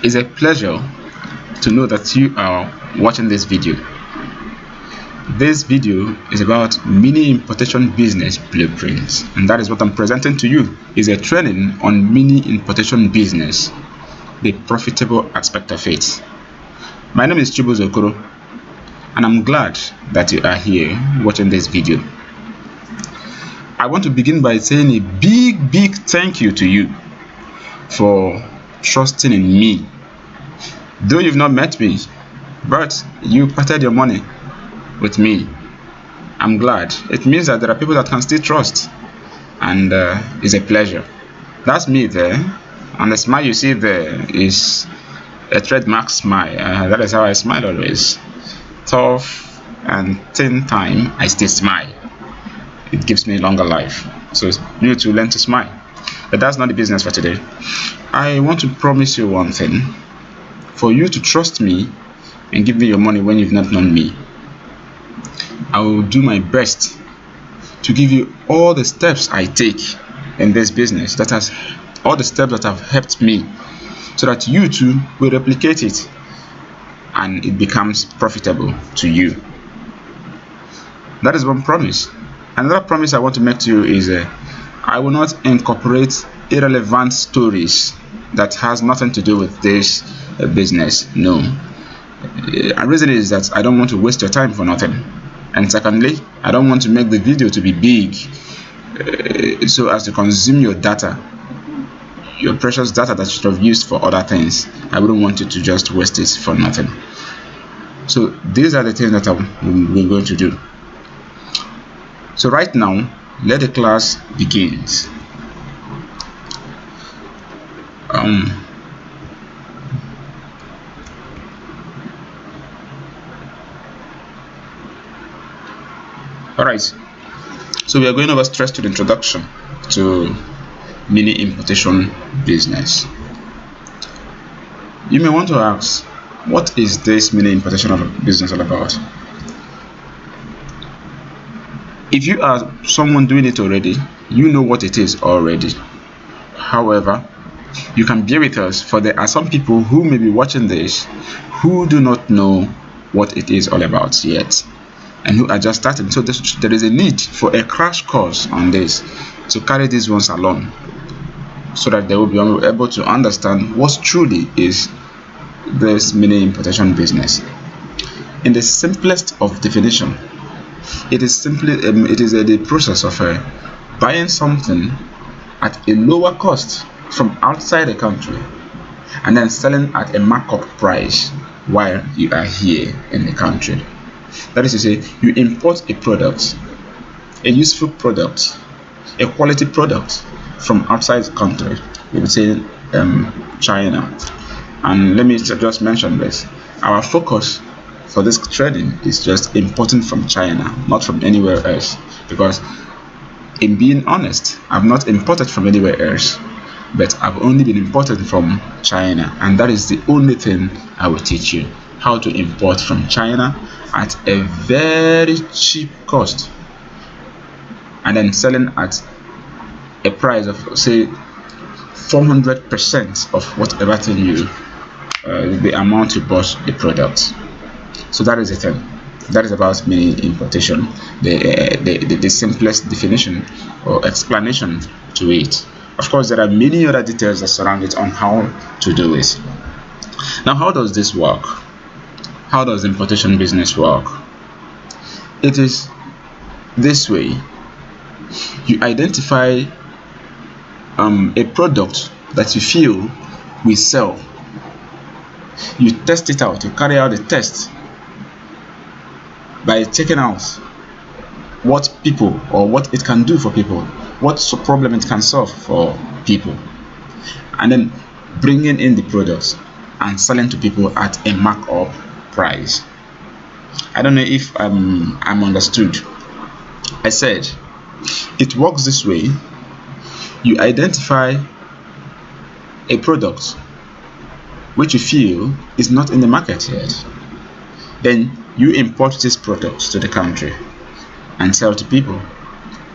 It's a pleasure to know that you are watching this video. This video is about mini importation business blueprints, and that is what I'm presenting to you. Is a training on mini importation business, the profitable aspect of it. My name is Chibuzo Okoro, and I'm glad that you are here watching this video. I want to begin by saying a big thank you to you for trusting in me. Though you've not met me, but you parted your money with me. I'm glad. It means that there are people that can still trust, and it's a pleasure. That's me there, and the smile you see there is a trademark smile. That is how I smile always. Tough and thin time, I still smile. It gives me longer life. So you need to learn to smile. But that's not the business for today. I want to promise you one thing. For you to trust me and give me your money when you've not known me, I will do my best to give you all the steps I take in this business, all the steps that have helped me, so that you too will replicate it and it becomes profitable to you. That is one promise. Another promise I want to make to you is I will not incorporate irrelevant stories that has nothing to do with this business. No. The reason is that I don't want to waste your time for nothing. And secondly, I don't want to make the video to be big so as to consume your data, your precious data that you should have used for other things. I wouldn't want you to just waste it for nothing. So these are the things that we're going to do. So right now, let the class begin. Alright, so we are going over straight to the introduction to mini importation business. You may want to ask, what is this mini importation business all about? If you are someone doing it already, you know what it is already. However, you can bear with us, for there are some people who may be watching this who do not know what it is all about yet, and who are just starting. So there is a need for a crash course on this to carry these ones along, so that they will be able to understand what truly is this mini importation business. In the simplest of definition, it is simply the process of buying something at a lower cost from outside the country and then selling at a markup price while you are here in the country. That is to say, you import a product, a useful product, a quality product from outside the country. We would say China. And let me just mention this. Our focus for this trading is just importing from China, not from anywhere else, because in being honest, I've not imported from anywhere else, but I've only been imported from China, and that is the only thing I will teach you: how to import from China at a very cheap cost and then selling at a price of, say, 400% of whatever thing the amount you bought the product. So that is the thing. That is about mini importation, the simplest definition or explanation to it. Of course, there are many other details that surround it on how to do it. Now, how does this work? How does importation business work? It is this way. You identify a product that you feel will sell. You test it out. You carry out the test by checking out what people, or what it can do for people, what problem it can solve for people, and then bringing in the products and selling to people at a markup price. I don't know if I'm understood. I said it works this way. You identify a product which you feel is not in the market yet. Then you import this product to the country and sell to people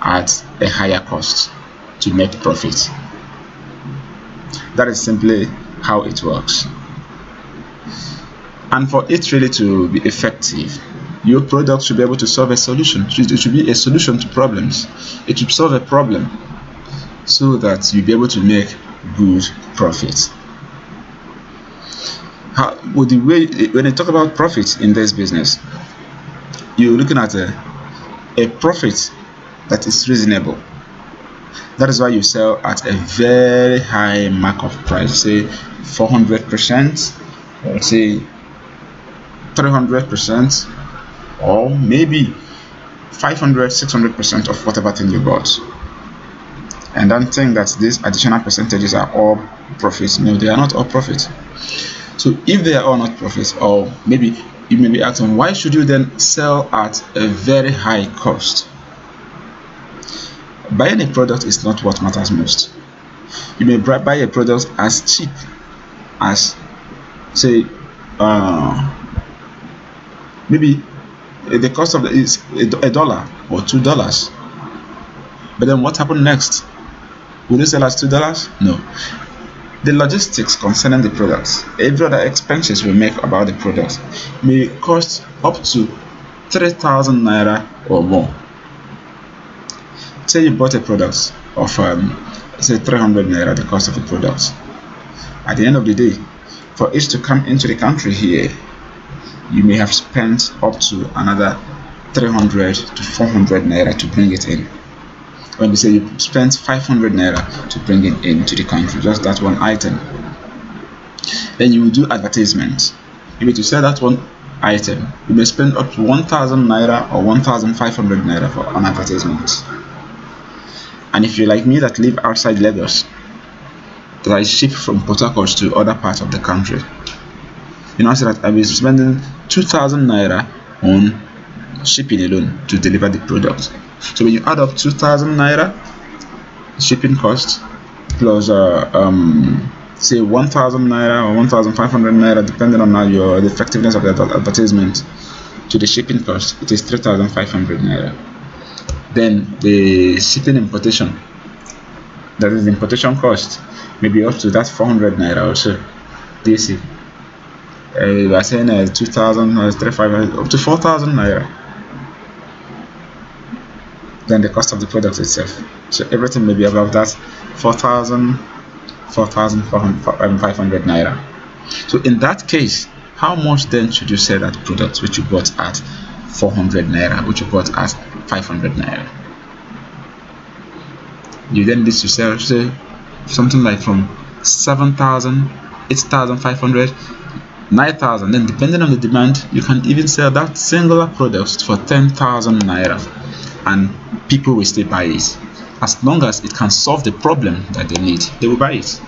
at a higher cost to make profit. That is simply how it works. And for it really to be effective, your product should be able to solve a solution. It should be a solution to problems. It should solve a problem so that you'll be able to make good profits. When you talk about profit in this business, you're looking at a profit that is reasonable. That is why you sell at a very high markup price, say 400%, or say 300%, or maybe 500, 600% of whatever thing you bought. And don't think that these additional percentages are all profits. No, they are not all profit. So if they are all not profits, or maybe you may be asking, why should you then sell at a very high cost? Buying a product is not what matters most. You may buy a product as cheap as, say, maybe the cost of it is $1 or $2. But then what happened next? Will you sell as $2? No. The logistics concerning the products, every other expenses we make about the product may cost up to 3,000 naira or more. Say you bought a product of say 300 naira, the cost of the product. At the end of the day, for it to come into the country here, you may have spent up to another 300 to 400 naira to bring it in. When we say you spent 500 naira to bring it into the country, just that one item, then you will do advertisement. If you sell that one item, you may spend up to 1,000 naira or 1,500 naira for an advertisement. And if you're like me that live outside Lagos, that I ship from Port Harcourt to other parts of the country, you know, so that I will be spending 2,000 naira on shipping alone to deliver the product. So when you add up 2,000 naira shipping cost plus say 1,000 naira or 1,500 naira, depending on the effectiveness of the advertisement, to the shipping cost, it is 3,500 naira. Then the shipping importation, that is the importation cost, maybe up to that 400 naira or so. DC. We are saying 2,000, 3,500, up to 4,000 naira. Then the cost of the product itself. So everything may be above that 4,000, 4,500 naira. So in that case, how much then should you sell that product which you bought at 400 naira, which you bought at 500 naira? You then need to sell, say, something like from 7,000, 8,500, 9,000. Then depending on the demand, you can even sell that singular product for 10,000 naira, and people will still buy it. As long as it can solve the problem that they need, they will buy it,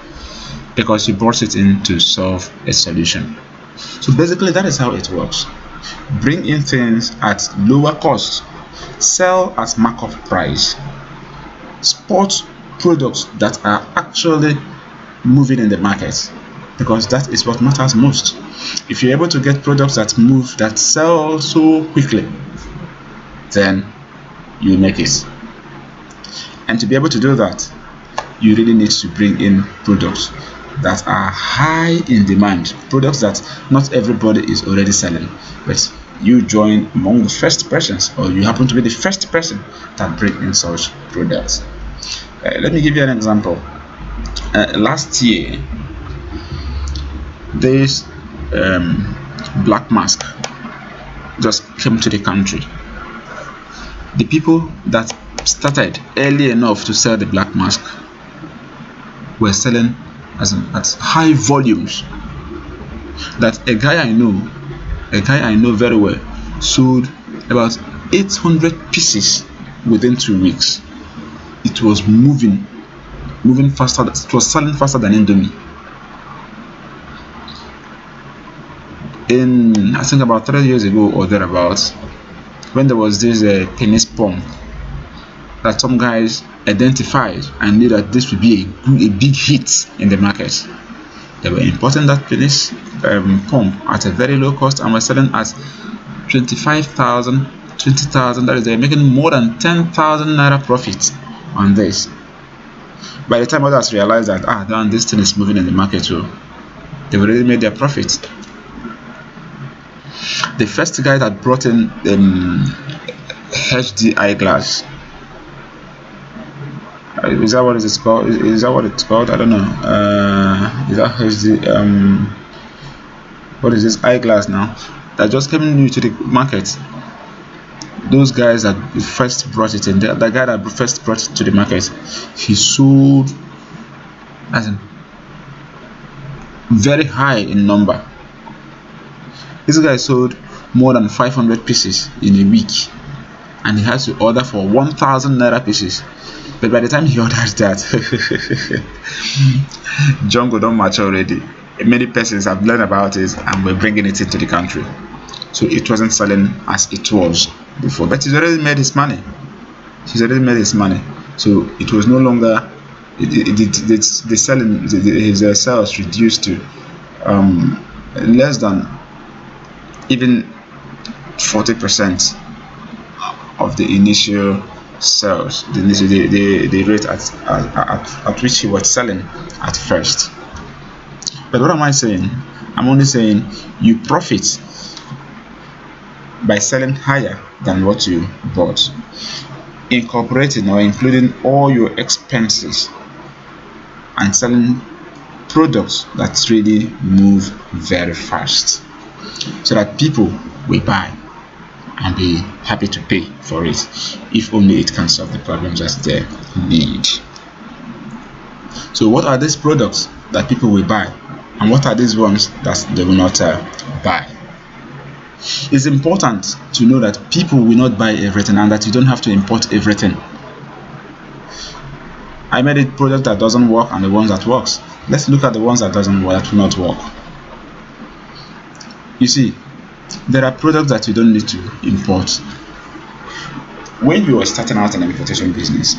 because you brought it in to solve a solution. So basically that is how it works. Bring in things at lower cost, sell at markup price, spot products that are actually moving in the market, because that is what matters most. If you're able to get products that move, that sell so quickly, then you make it. And to be able to do that, you really need to bring in products that are high in demand, products that not everybody is already selling, but you join among the first persons, or you happen to be the first person that bring in such products. Let me give you an example. Last year, this black mask just came to the country. The people that started early enough to sell the black mask were selling at high volumes, that a guy I know very well sold about 800 pieces within 2 weeks. It was moving faster. It was selling faster than Indomie. In, I think, about 3 years ago or thereabouts, when there was this tennis pump that some guys identified and knew that this would be a big hit in the market, they were importing that tennis pump at a very low cost and were selling at 25,000, 20,000. That is, they're making more than 10,000 naira profit on this. By the time others realized that this thing is moving in the market, so they've already made their profit. The first guy that brought in HD eyeglass. Is that what it's called? Is that what it's called? I don't know. Is that HD? What is this eyeglass now? That just came new to the market. Those guys that first brought it in, the guy that first brought it to the market, he sold as in very high in number. This guy sold more than 500 pieces in a week, and he has to order for 1,000 naira pieces. But by the time he orders that, jungle don't match already. Many persons have learned about it and we're bringing it into the country. So it wasn't selling as it was before, but he's already made his money. He's already made his money. So it was no longer the selling. His sales reduced to less than even 40% of the initial sales, the rate at which he was selling at first. But what am I saying? I'm only saying you profit by selling higher than what you bought, incorporating or including all your expenses, and selling products that really move very fast, so that people will buy and be happy to pay for it, if only it can solve the problems that they need. So what are these products that people will buy, and what are these ones that they will not buy? It's important to know that people will not buy everything, and that you don't have to import everything. I made a product that doesn't work and the ones that works. Let's look at the ones that doesn't work, that will not work. You see, there are products that you don't need to import. When you are starting out an importation business,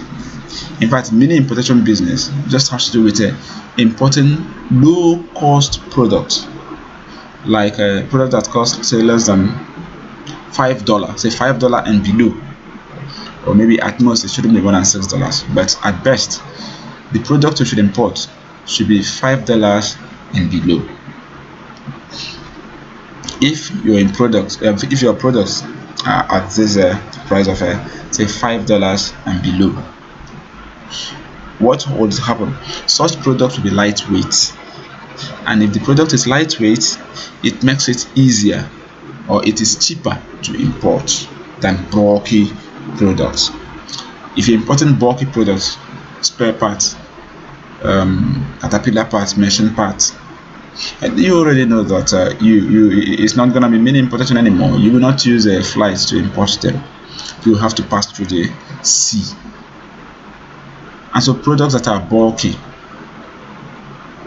in fact, many importation business just has to do with importing low-cost products, like a product that costs, say, less than $5, say $5 and below, or maybe at most it shouldn't be more than $6, but at best, the product you should import should be $5 and below. If you're in products, if your products are at this price of say $5 and below, what would happen? Such products will be lightweight, and if the product is lightweight, it makes it easier, or it is cheaper to import than bulky products. If you're importing bulky products, spare parts, caterpillar parts, machine parts, and you already know that it's not going to be mini importation anymore. You will not use a flight to import them. You will have to pass through the sea. And so products that are bulky,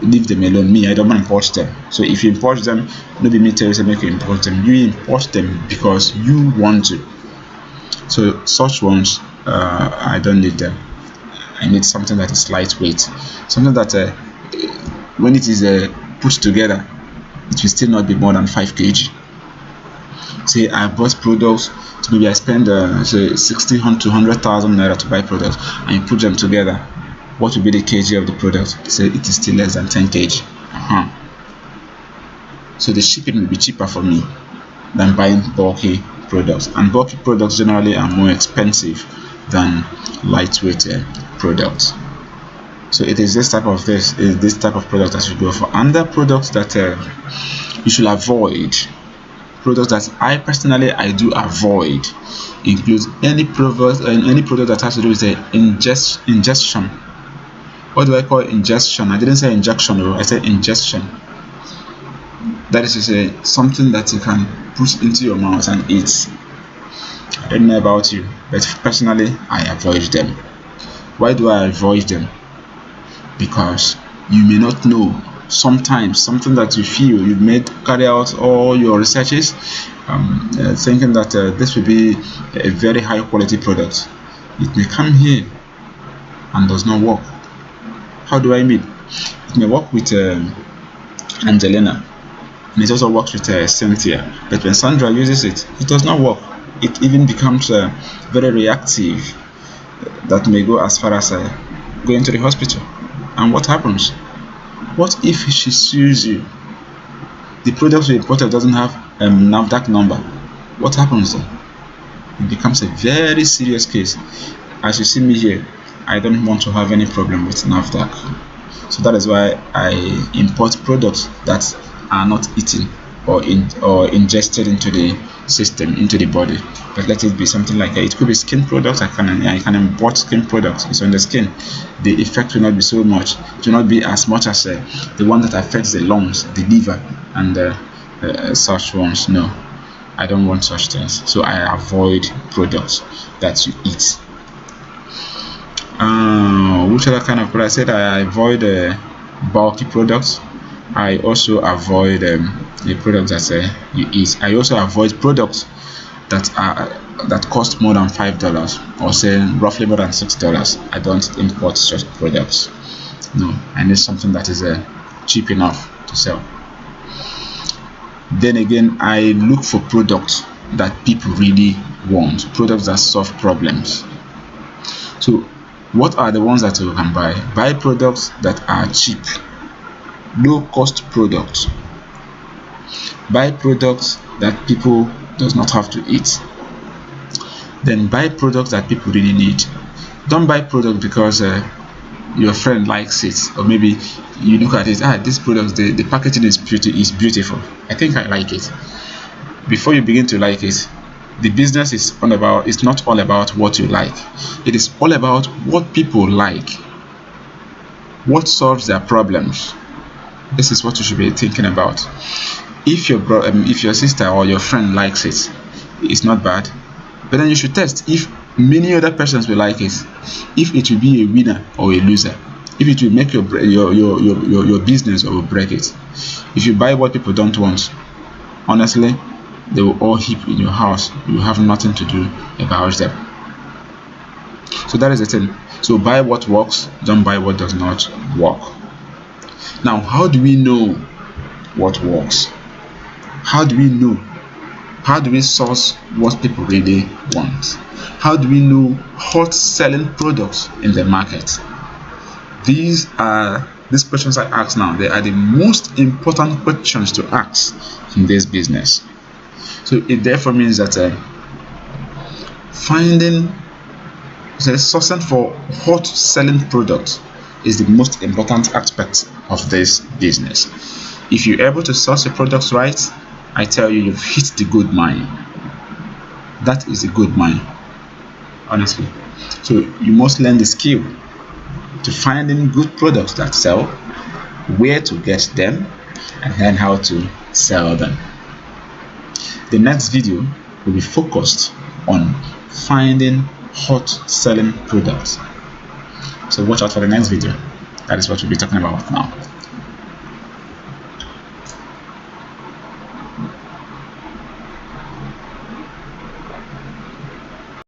leave them alone. Me, I don't import them. So if you import them, nobody me tell you make you import them. You import them because you want to. So such ones, I don't need them. I need something that is lightweight, something that when it is put together, it will still not be more than 5 kg. Say I bought products, so maybe I spend say 60,000 to 100,000 naira to buy products, and you put them together. What will be the kg of the product? Say it is still less than 10 kg. So the shipping will be cheaper for me than buying bulky products, and bulky products generally are more expensive than lightweight products. So it is this type of product that you go for. And the products that you should avoid, products that I personally do avoid, includes any product that has to do with ingestion. What do I call ingestion? I didn't say injection, I said ingestion. That is to say, something that you can put into your mouth and eat. I don't know about you, but personally I avoid them. Why do I avoid them? Because you may not know. Sometimes something that you feel you've carry out all your researches, thinking that this will be a very high quality product. It may come here and does not work. How do I mean? It may work with Angelina, and it also works with Cynthia, but when Sandra uses it, it does not work. It even becomes very reactive, that may go as far as going to the hospital. And what happens? What if she sues you? The product you imported doesn't have NAFDAC number, what happens then? It becomes a very serious case. As you see me here, I don't want to have any problem with NAFDAC. So that is why I import products that are not eaten or ingested into the system, into the body. But let it be something like it could be skin products. I can import skin products. It's on the skin. The effect will not be so much. It will not be as much as the one that affects the lungs, the liver, and such ones. No, I don't want such things. So I avoid products that you eat. Which other kind of product? I said I avoid bulky products. I also avoid the products that you eat. I also avoid products that cost more than $5 or say roughly more than $6. I don't import such products. No, I need something that is cheap enough to sell. Then again, I look for products that people really want, products that solve problems. So what are the ones that you can buy? Buy products that are cheap, low cost products. Buy products that people does not have to eat. Then buy products that people really need. Don't buy products because your friend likes it, or maybe you look at it, this product, the packaging is beautiful, I think I like it. Before you begin to like it, the business is not all about what you like. It is all about what people like, what solves their problems. This is what you should be thinking about. If your sister or your friend likes it, it's not bad. But then you should test if many other persons will like it, if it will be a winner or a loser, if it will make your business or will break it. If you buy what people don't want, honestly, they will all heap in your house. You have nothing to do about them. So that is the thing. So buy what works, don't buy what does not work. Now, how do we know what works? How do we know? How do we source what people really want? How do we know hot selling products in the market? These questions I ask now. They are the most important questions to ask in this business. So it therefore means that sourcing for hot selling products is the most important aspect of this business. If you're able to source your products right, I tell you, you've hit the good mine. That is a good mine, honestly. So you must learn the skill to finding good products that sell, where to get them, and learn how to sell them. The next video will be focused on finding hot selling products. So watch out for the next video. That is what we'll be talking about now.